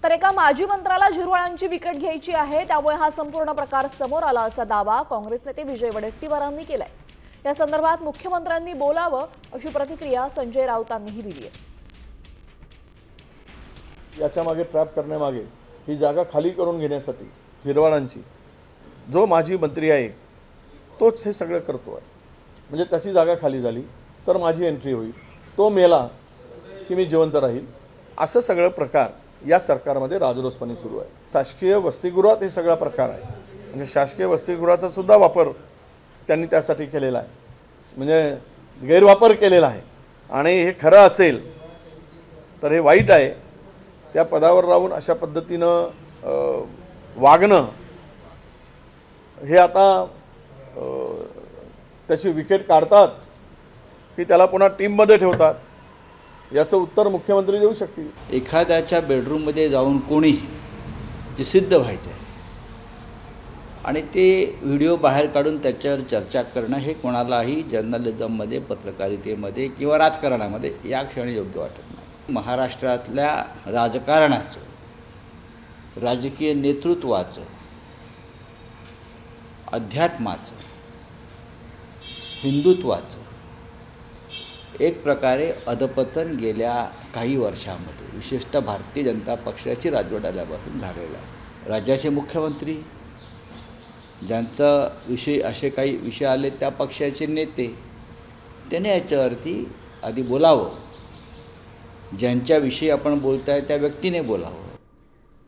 तर एका माजी मंत्र्याला झिरवाळांची विकेट घ्यायची आहे, त्यामुळे हा संपूर्ण प्रकार समोर आला असा दावा काँग्रेस नेते विजय वडेट्टीवारांनी केलाय। या संदर्भात मुख्यमंत्र्यांनी बोलावं अशी प्रतिक्रिया संजय राऊतांनीही दिली आहे। याच्या मागे ट्रॅप करण्यामागे ही जागा खाली करून घेण्यासाठी झिरवाळांची जो माजी मंत्री आहे तोच हे सगळं करतो आहे। म्हणजे त्याची जागा खाली झाली तर माझी एंट्री होईल, तो मेला की मी जिवंत राहील, असं सगळं प्रकार या सरकारमध्ये राजरोसपणे सुरू आहे। शासकीय वसतिगृहात हे सगळा प्रकार आहे, म्हणजे शासकीय वसतिगृहाचा सुद्धा वापर त्यांनी त्यासाठी केलेला आहे, म्हणजे गैरवापर केलेला आहे। आणि हे खरं असेल तर हे वाईट आहे। त्या पदावर राहून अशा पद्धतीनं वागणं हे आता त्याची विकेट काढतात की त्याला पुन्हा टीममध्ये ठेवतात, याचं उत्तर मुख्यमंत्री देऊ शकतील। एखाद्याच्या बेडरूममध्ये जाऊन कोणी जे सिद्ध व्हायचं आहे आणि ते व्हिडिओ बाहेर काढून त्याच्यावर चर्चा करणं हे कोणालाही जर्नलिझममध्ये, पत्रकारितेमध्ये किंवा राजकारणामध्ये या क्षणी योग्य वाटत नाही। महाराष्ट्रातल्या राजकारणाचं, राजकीय नेतृत्वाचं, अध्यात्माचं, हिंदुत्वाचं एक प्रकारे अधपतन गेल्या काही वर्षामध्ये विशेषतः भारतीय जनता पक्षाची राजवट आल्यापासून झालेलं आहे। राज्याचे मुख्यमंत्री ज्यांचा विषय असे काही विषय आले त्या पक्षाचे नेते त्याने याच्यावरती आधी बोलावं, ज्यांच्याविषयी आपण बोलताय त्या व्यक्तीने बोलावं।